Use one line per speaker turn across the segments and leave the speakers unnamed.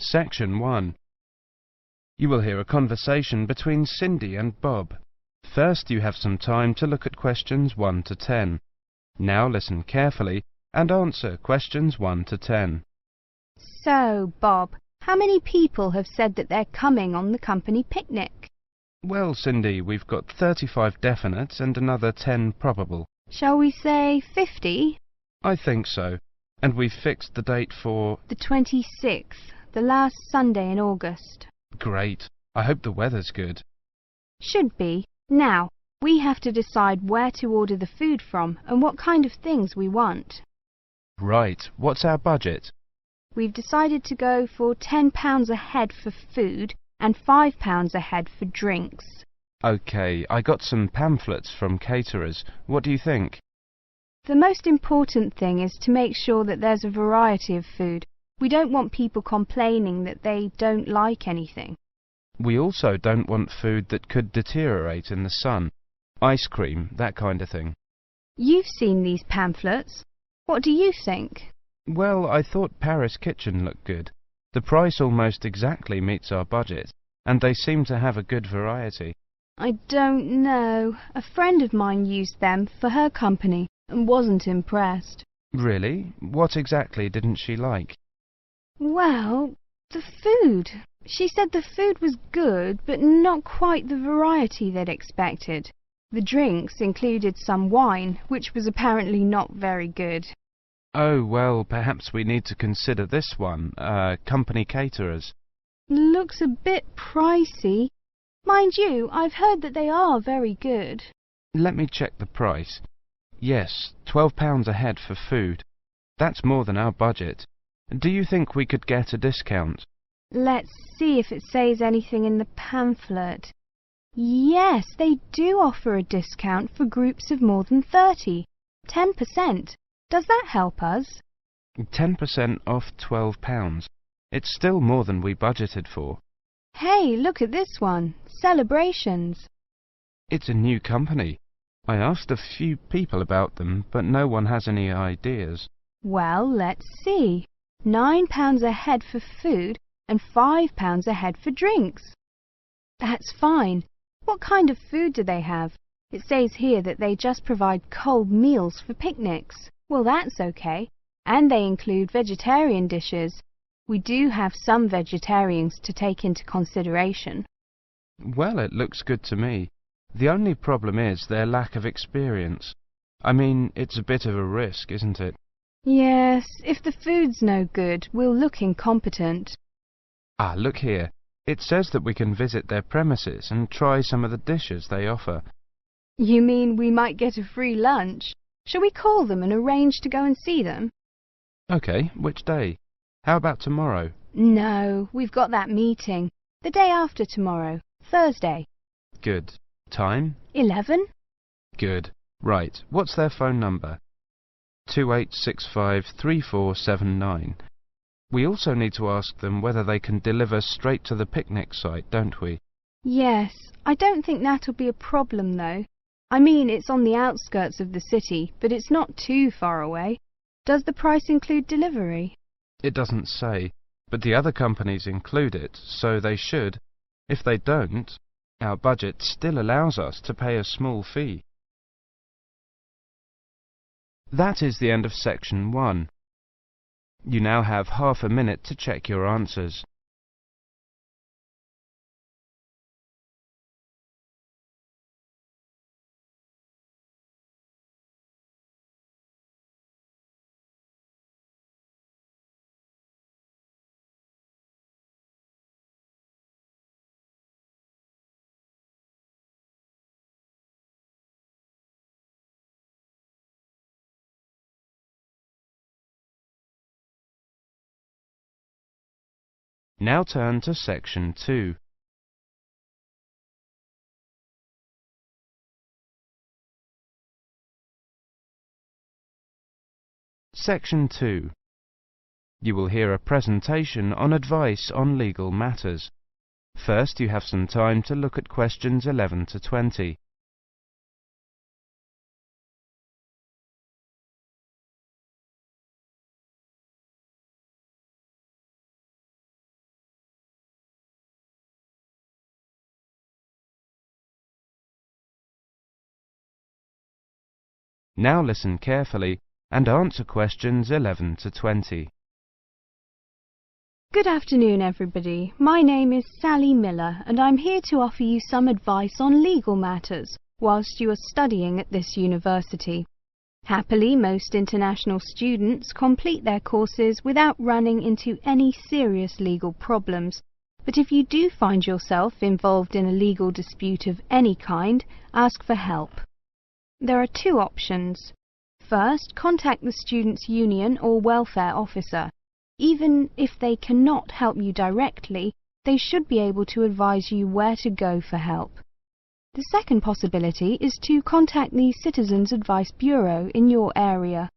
Section 1. You will hear a conversation between Cindy and Bob. First, you have some time to look at questions 1 to 10. Now listen carefully and answer questions 1 to 10.
So, Bob, how many people have said that they're coming on the company picnic?
Well, Cindy, we've got 35 definite and another 10 probable.
Shall we say 50?
I think so. And we've fixed the date for...
The 26th, the last Sunday in August.
Great. I hope the weather's good.
Should be. Now, we have to decide where to order the food from and what kind of things we want.
Right. What's our budget?
We've decided to go for £10 a head for food and £5 a head for drinks.
OK, I got some pamphlets from caterers. What do you think?
The most important thing is to make sure that there's a variety of food. We don't want people complaining that they don't like anything.
We also don't want food that could deteriorate in the sun. Ice cream, that kind of thing.
You've seen these pamphlets. What do you think?
Well, I thought Paris Kitchen looked good. The price almost exactly meets our budget, and they seem to have a good variety.
I don't know. A friend of mine used them for her company and wasn't impressed.
Really? What exactly didn't she like?
Well, the food. She said the food was good, but not quite the variety they'd expected. The drinks included some wine, which was apparently not very good.
Oh, well, perhaps we need to consider this one, company caterers.
Looks a bit pricey. Mind you, I've heard that they are very good.
Let me check the price. Yes, £12 a head for food. That's more than our budget. Do you think we could get a discount?
Let's see if it says anything in the pamphlet. Yes, they do offer a discount for groups of more than 30. 10%. Does that help us?
10% off £12. It's still more than we budgeted for.
Hey, look at this one. Celebrations.
It's a new company. I asked a few people about them, but no one has any ideas.
Well, let's see. £9 a head for food and £5 a head for drinks. That's fine. What kind of food do they have? It says here that they just provide cold meals for picnics. Well, that's okay. And they include vegetarian dishes. We do have some vegetarians to take into consideration.
Well, it looks good to me. The only problem is their lack of experience. I mean, it's a bit of a risk, isn't it?
Yes, if the food's no good, we'll look incompetent.
Ah, look here. It says that we can visit their premises and try some of the dishes they offer.
You mean we might get a free lunch? Shall we call them and arrange to go and see them?
OK, which day? How about tomorrow?
No, we've got that meeting. The day after tomorrow, Thursday.
Good. Time?
11?
Good. Right. What's their phone number? 28653479. We also need to ask them whether they can deliver straight to the picnic site, don't we?
Yes. I don't think that'll be a problem, though. I mean, it's on the outskirts of the city, but it's not too far away. Does the price include delivery?
It doesn't say, but the other companies include it, so they should. If they don't, our budget still allows us to pay a small fee. That is the end of section 1. You now have half a minute to check your answers. Now turn to section 2. Section 2. You will hear a presentation on advice on legal matters. First, you have some time to look at questions 11 to 20. Now listen carefully and answer questions 11 to 20.
Good afternoon, everybody. My name is Sally Miller, and I'm here to offer you some advice on legal matters whilst you are studying at this university. Happily, most international students complete their courses without running into any serious legal problems. But if you do find yourself involved in a legal dispute of any kind, ask for help. There are two options. First, contact the students' union or welfare officer. Even if they cannot help you directly, they should be able to advise you where to go for help. The second possibility is to contact the Citizens Advice Bureau in your area.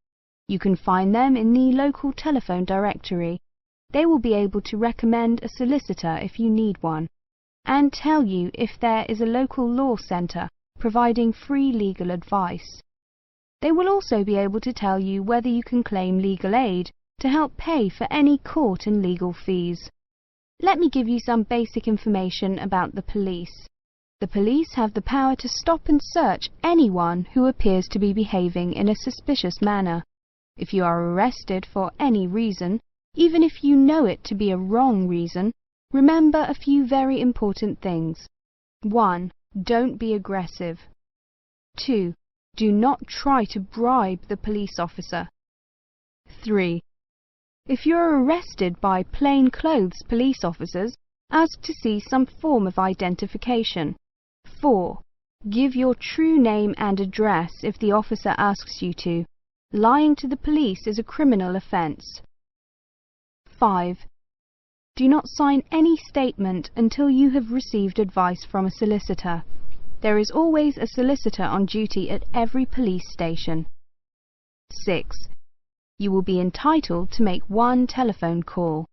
You can find them in the local telephone directory. They will be able to recommend a solicitor if you need one, and tell you if there is a local law centre providing free legal advice. They will also be able to tell you whether you can claim legal aid to help pay for any court and legal fees. Let me give you some basic information about the police. The police have the power to stop and search anyone who appears to be behaving in a suspicious manner. If you are arrested for any reason, even if you know it to be a wrong reason, remember a few very important things. 1. Don't be aggressive. 2. Do not try to bribe the police officer. 3. If you are arrested by plainclothes police officers, ask to see some form of identification. 4. Give your true name and address if the officer asks you to. Lying to the police is a criminal offence. 5. Do not sign any statement until you have received advice from a solicitor. There is always a solicitor on duty at every police station. 6. You will be entitled to make one telephone call.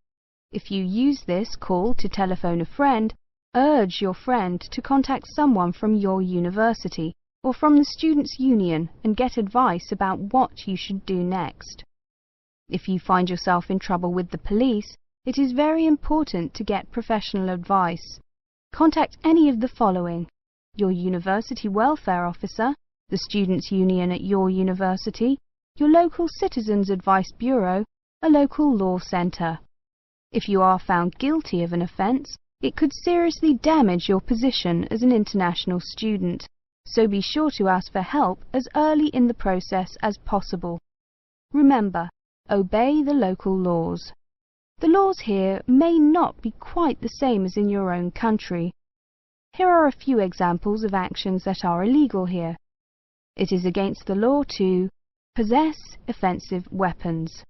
If you use this call to telephone a friend, urge your friend to contact someone from your university or from the Students' Union and get advice about what you should do next. If you find yourself in trouble with the police, it is very important to get professional advice. Contact any of the following: your university welfare officer, the Students' Union at your university, your local Citizens Advice Bureau, a local law centre. If you are found guilty of an offence, it could seriously damage your position as an international student, so be sure to ask for help as early in the process as possible. Remember, obey the local laws. The laws here may not be quite the same as in your own country. Here are a few examples of actions that are illegal here. It is against the law to possess offensive weapons.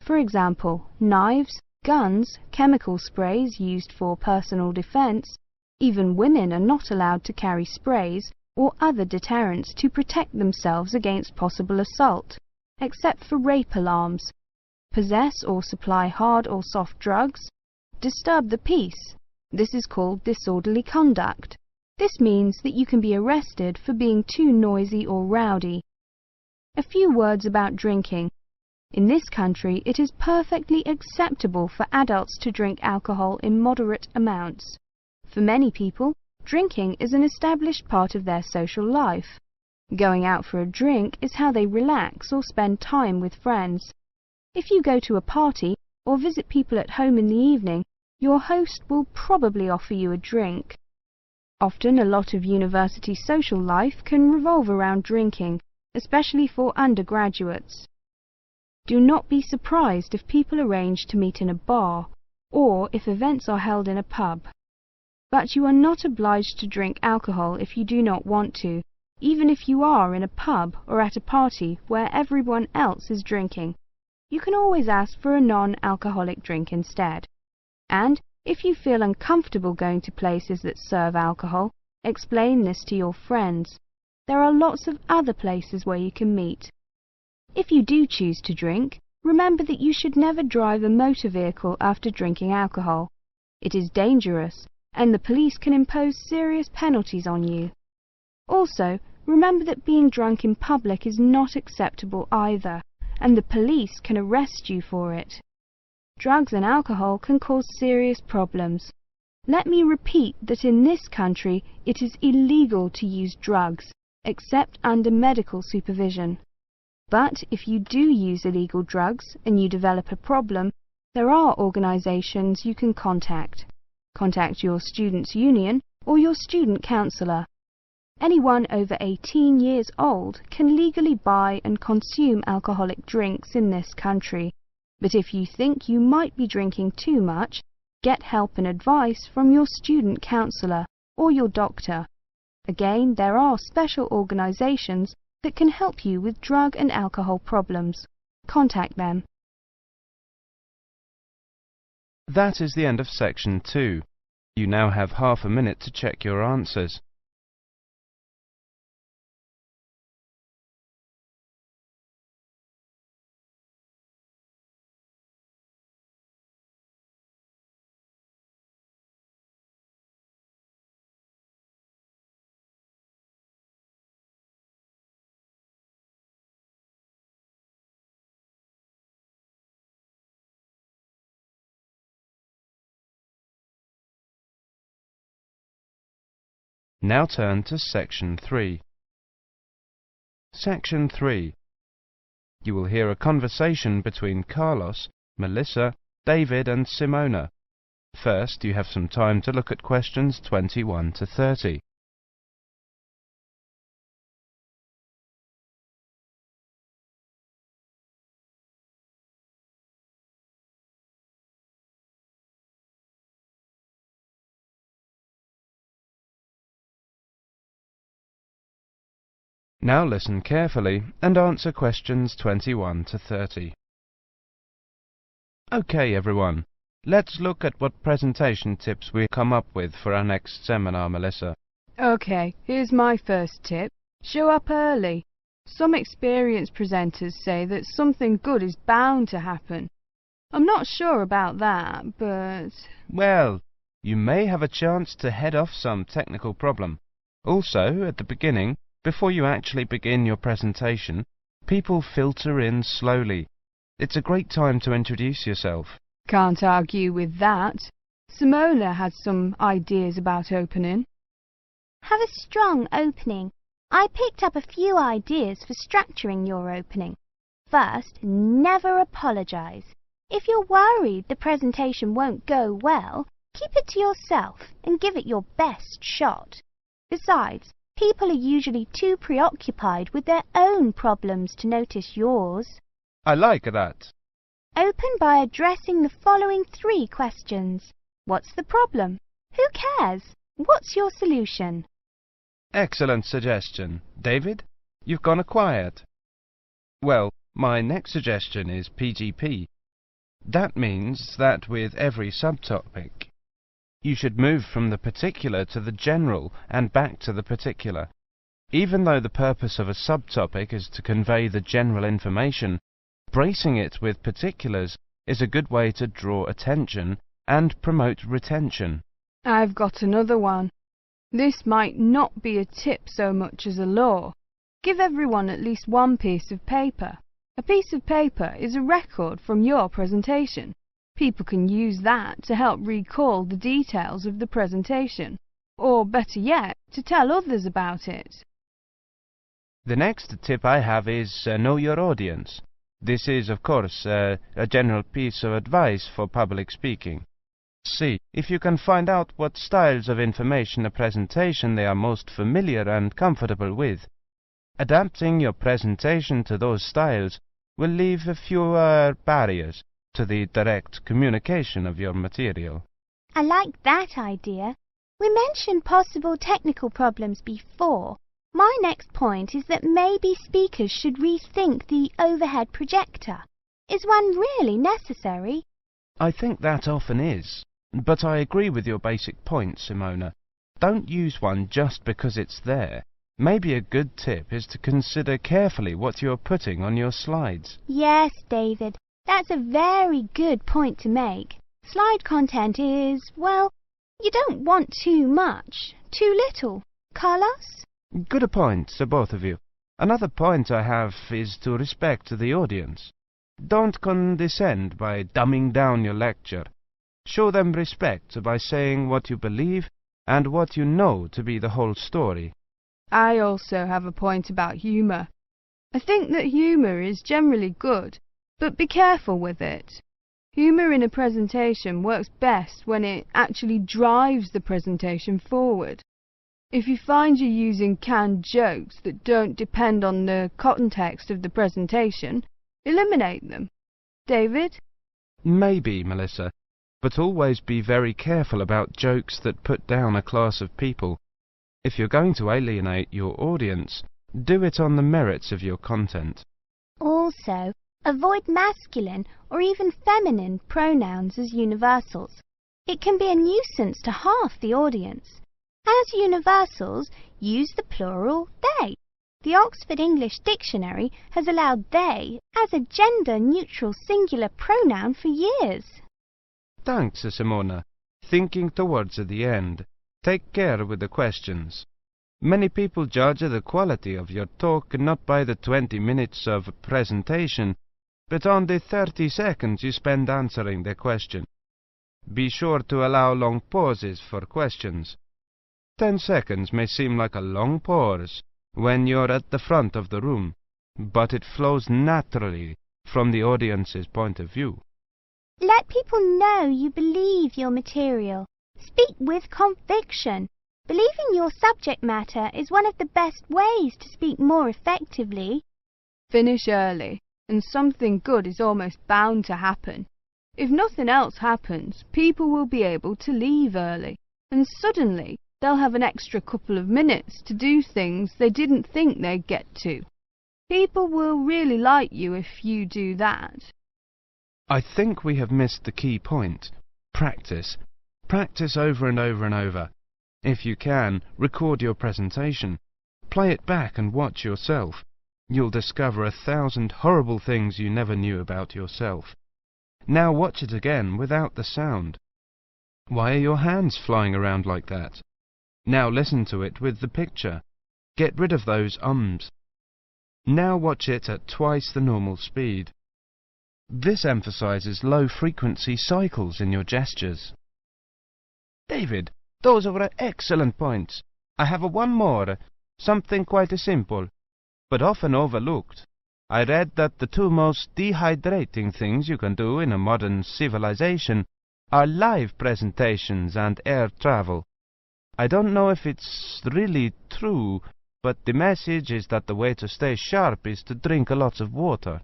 For example, knives, guns, chemical sprays used for personal defense. Even women are not allowed to carry sprays or other deterrents to protect themselves against possible assault, except for rape alarms. Possess or supply hard or soft drugs. Disturb the peace. This is called disorderly conduct. This means that you can be arrested for being too noisy or rowdy. A few words about drinking. In this country, it is perfectly acceptable for adults to drink alcohol in moderate amounts. For many people, drinking is an established part of their social life. Going out for a drink is how they relax or spend time with friends. If you go to a party or visit people at home in the evening, your host will probably offer you a drink. Often a lot of university social life can revolve around drinking, especially for undergraduates. Do not be surprised if people arrange to meet in a bar, or if events are held in a pub. But you are not obliged to drink alcohol if you do not want to, even if you are in a pub or at a party where everyone else is drinking. You can always ask for a non-alcoholic drink instead. And if you feel uncomfortable going to places that serve alcohol, explain this to your friends. There are lots of other places where you can meet. If you do choose to drink, remember that you should never drive a motor vehicle after drinking alcohol. It is dangerous, and the police can impose serious penalties on you. Also, remember that being drunk in public is not acceptable either, and the police can arrest you for it. Drugs and alcohol can cause serious problems. Let me repeat that in this country it is illegal to use drugs, except under medical supervision. But if you do use illegal drugs and you develop a problem, there are organisations you can contact. Contact your students' union or your student counsellor. Anyone over 18 years old can legally buy and consume alcoholic drinks in this country. But if you think you might be drinking too much, get help and advice from your student counsellor or your doctor. Again, there are special organisations that can help you with drug and alcohol problems. Contact them.
That is the end of section 2. You now have half a minute to check your answers. Now turn to section 3. Section 3. You will hear a conversation between Carlos, Melissa, David and Simona. First, you have some time to look at questions 21 to 30. Now listen carefully and answer questions 21 to 30. Okay, everyone. Let's look at what presentation tips we come up with for our next seminar, Melissa.
Okay, here's my first tip. Show up early. Some experienced presenters say that something good is bound to happen. I'm not sure about that, but...
Well, you may have a chance to head off some technical problem. Also, at the beginning, before you actually begin your presentation, people filter in slowly. It's a great time to introduce yourself.
Can't argue with that. Simona had some ideas about opening.
Have a strong opening. I picked up a few ideas for structuring your opening. First, never apologise. If you're worried the presentation won't go well, keep it to yourself and give it your best shot. Besides, people are usually too preoccupied with their own problems to notice yours.
I like that.
Open by addressing the following 3 questions. What's the problem? Who cares? What's your solution?
Excellent suggestion. David, you've gone quiet. Well, my next suggestion is PGP. That means that with every subtopic, you should move from the particular to the general and back to the particular. Even though the purpose of a subtopic is to convey the general information, bracing it with particulars is a good way to draw attention and promote retention.
I've got another one. This might not be a tip so much as a law. Give everyone at least one piece of paper. A piece of paper is a record from your presentation. People can use that to help recall the details of the presentation, or better yet, to tell others about it.
The next tip I have is know your audience. This is, of course, a general piece of advice for public speaking. See if you can find out what styles of information a presentation they are most familiar and comfortable with. Adapting your presentation to those styles will leave fewer barriers to the direct communication of your material.
I like that idea. We mentioned possible technical problems before. My next point is that maybe speakers should rethink the overhead projector. Is one really necessary?
I think that often is, but I agree with your basic point, Simona. Don't use one just because it's there. Maybe a good tip is to consider carefully what you're putting on your slides.
Yes, David, that's a very good point to make. Slide content is, well, you don't want too much, too little. Carlos?
Good point, both of you. Another point I have is to respect the audience. Don't condescend by dumbing down your lecture. Show them respect by saying what you believe and what you know to be the whole story.
I also have a point about humour. I think that humour is generally good, but be careful with it. Humour in a presentation works best when it actually drives the presentation forward. If you find you're using canned jokes that don't depend on the context of the presentation, eliminate them. David?
Maybe, Melissa, but always be very careful about jokes that put down a class of people. If you're going to alienate your audience, do it on the merits of your content.
Also, avoid masculine or even feminine pronouns as universals. It can be a nuisance to half the audience. As universals, use the plural they. The Oxford English Dictionary has allowed they as a gender-neutral singular pronoun for years.
Thanks, Simona. Thinking towards the end. Take care with the questions. Many people judge the quality of your talk not by the 20 minutes of presentation, but on the 30 seconds you spend answering the question. Be sure to allow long pauses for questions. 10 seconds may seem like a long pause when you're at the front of the room, but it flows naturally from the audience's point of view.
Let people know you believe your material. Speak with conviction. Believing your subject matter is one of the best ways to speak more effectively.
Finish early, and something good is almost bound to happen. If nothing else happens, people will be able to leave early, and suddenly they'll have an extra couple of minutes to do things they didn't think they'd get to. People will really like you if you do that.
I think we have missed the key point. Practice. Practice over and over and over. If you can, record your presentation. Play it back and watch yourself. You'll discover 1,000 horrible things you never knew about yourself. Now watch it again without the sound. Why are your hands flying around like that? Now listen to it with the picture. Get rid of those ums. Now watch it at twice the normal speed. This emphasizes low-frequency cycles in your gestures. David, those were excellent points. I have one more, something quite simple, but often overlooked. I read that the two most dehydrating things you can do in a modern civilization are live presentations and air travel. I don't know if it's really true, but the message is that the way to stay sharp is to drink lots of water.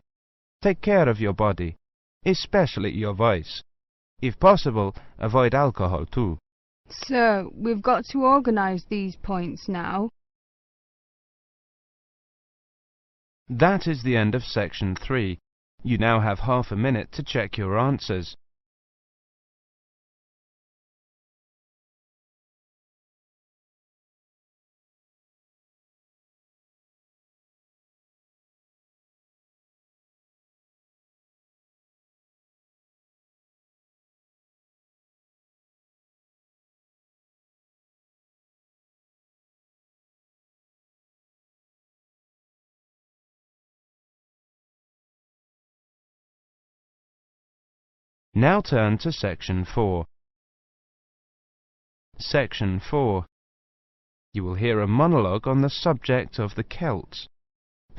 Take care of your body, especially your voice. If possible, avoid alcohol too.
So, we've got to organise these points now.
That is the end of section 3. You now have half a minute to check your answers. Now turn to section 4. Section 4. You will hear a monologue on the subject of the Celts.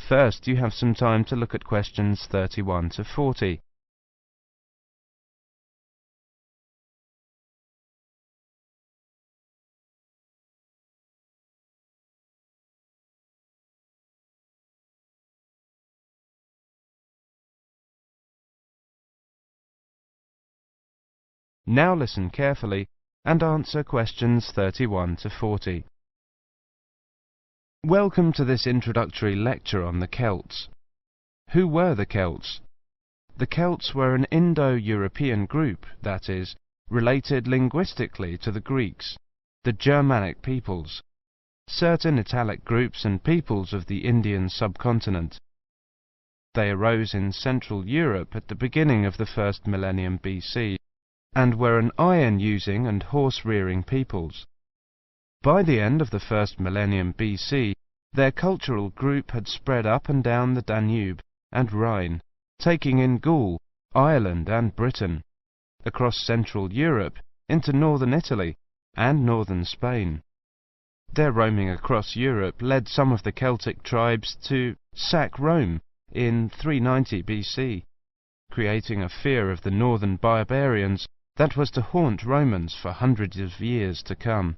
First, you have some time to look at questions 31 to 40. Now listen carefully and answer questions 31 to 40. Welcome to this introductory lecture on the Celts. Who were the Celts? The Celts were an Indo-European group, that is, related linguistically to the Greeks, the Germanic peoples, certain Italic groups and peoples of the Indian subcontinent. They arose in Central Europe at the beginning of the first millennium BC, and were an iron-using and horse-rearing peoples. By the end of the first millennium BC, their cultural group had spread up and down the Danube and Rhine, taking in Gaul, Ireland and Britain, across Central Europe into northern Italy and northern Spain. Their roaming across Europe led some of the Celtic tribes to sack Rome in 390 BC, creating a fear of the northern barbarians that was to haunt Romans for hundreds of years to come.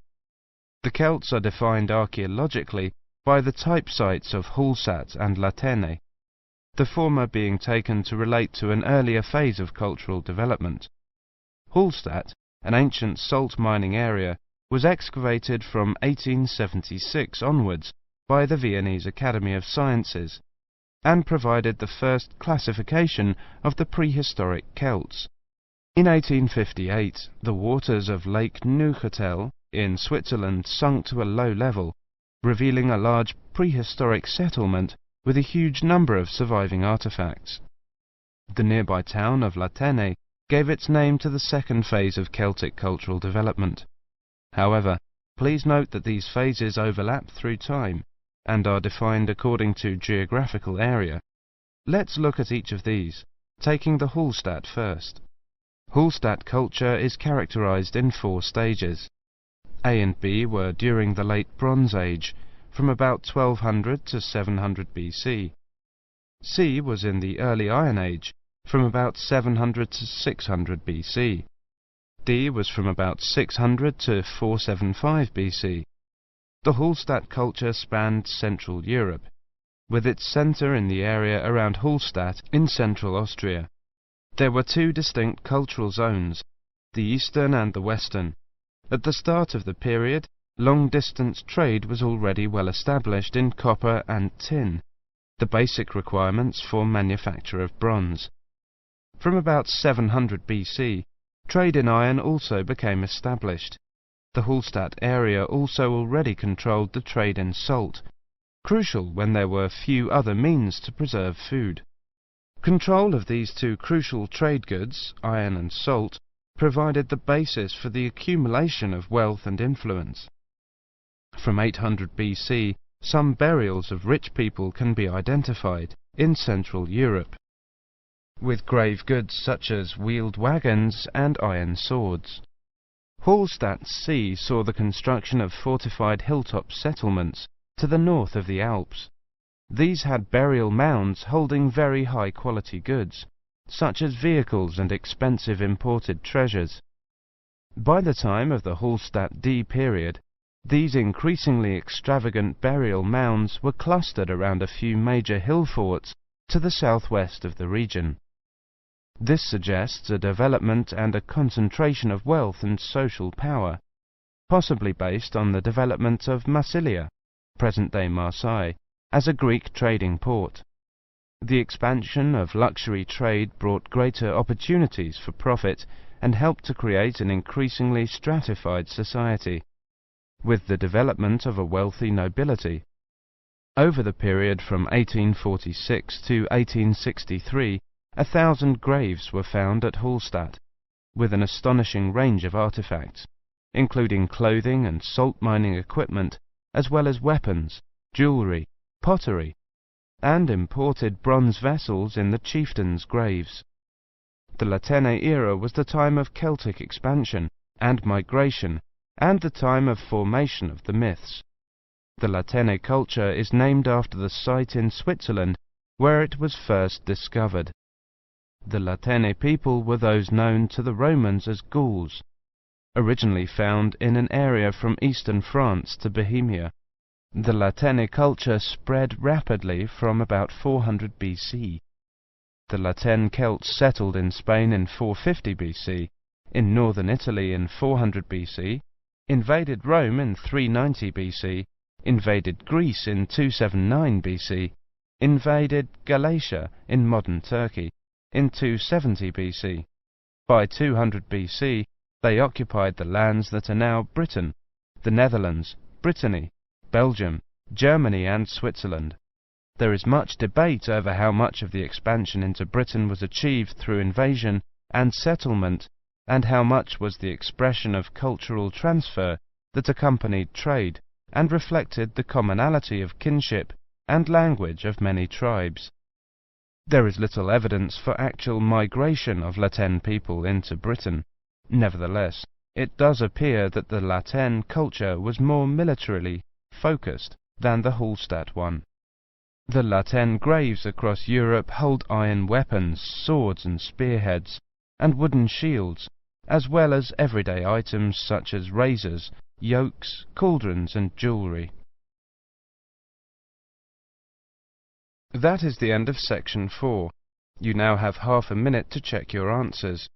The Celts are defined archaeologically by the type sites of Hallstatt and Latene, the former being taken to relate to an earlier phase of cultural development. Hallstatt, an ancient salt mining area, was excavated from 1876 onwards by the Viennese Academy of Sciences, and provided the first classification of the prehistoric Celts. In 1858, the waters of Lake Neuchâtel in Switzerland sunk to a low level, revealing a large prehistoric settlement with a huge number of surviving artifacts. The nearby town of Latene gave its name to the second phase of Celtic cultural development. However, please note that these phases overlap through time and are defined according to geographical area. Let's look at each of these, taking the Hallstatt first. Hallstatt culture is characterized in 4 stages. A and B were during the Late Bronze Age, from about 1200 to 700 BC. C was in the Early Iron Age, from about 700 to 600 BC. D was from about 600 to 475 BC. The Hallstatt culture spanned Central Europe, with its centre in the area around Hallstatt in central Austria. There were 2 distinct cultural zones, the eastern and the western. At the start of the period, long-distance trade was already well established in copper and tin, the basic requirements for manufacture of bronze. From about 700 BC, trade in iron also became established. The Hallstatt area also already controlled the trade in salt, crucial when there were few other means to preserve food. Control of these 2 crucial trade goods, iron and salt, provided the basis for the accumulation of wealth and influence. From 800 BC, some burials of rich people can be identified in Central Europe, with grave goods such as wheeled wagons and iron swords. Hallstatt C saw the construction of fortified hilltop settlements to the north of the Alps. These had burial mounds holding very high-quality goods, such as vehicles and expensive imported treasures. By the time of the Hallstatt D period, these increasingly extravagant burial mounds were clustered around a few major hill forts to the southwest of the region. This suggests a development and a concentration of wealth and social power, possibly based on the development of Massilia, present-day Marseille, as a Greek trading port. The expansion of luxury trade brought greater opportunities for profit and helped to create an increasingly stratified society, with the development of a wealthy nobility. Over the period from 1846 to 1863, 1,000 graves were found at Hallstatt, with an astonishing range of artifacts, including clothing and salt mining equipment, as well as weapons, jewellery, pottery, and imported bronze vessels in the chieftains' graves. The Latene era was the time of Celtic expansion and migration, and the time of formation of the myths. The Latene culture is named after the site in Switzerland where it was first discovered. The Latene people were those known to the Romans as Gauls, originally found in an area from eastern France to Bohemia. The Latene culture spread rapidly from about 400 BC. The Latene Celts settled in Spain in 450 BC, in northern Italy in 400 BC, invaded Rome in 390 BC, invaded Greece in 279 BC, invaded Galatia in modern Turkey in 270 BC. By 200 BC, they occupied the lands that are now Britain, the Netherlands, Brittany, Belgium, Germany and Switzerland. There is much debate over how much of the expansion into Britain was achieved through invasion and settlement, and how much was the expression of cultural transfer that accompanied trade and reflected the commonality of kinship and language of many tribes. There is little evidence for actual migration of Latene people into Britain. Nevertheless, It does appear that the Latin culture was more militarily focused than the Hallstatt one. The Latin graves across Europe hold iron weapons, swords and spearheads, and wooden shields, as well as everyday items such as razors, yokes, cauldrons and jewellery. That is the end of section 4. You now have half a minute to check your answers.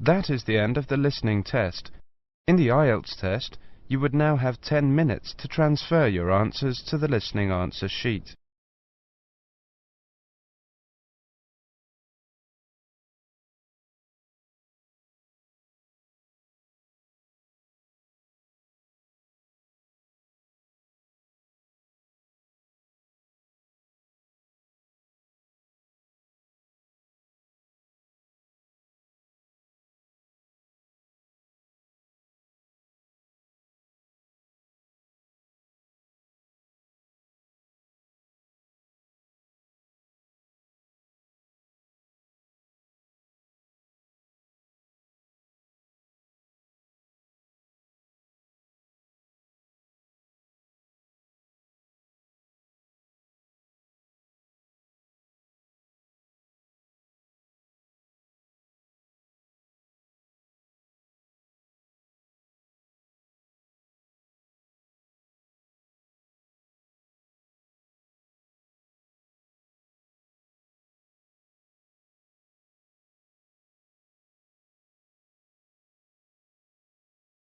That is the end of the listening test. In the Ielts test, you would now have 10 minutes to transfer your answers to the listening answer sheet.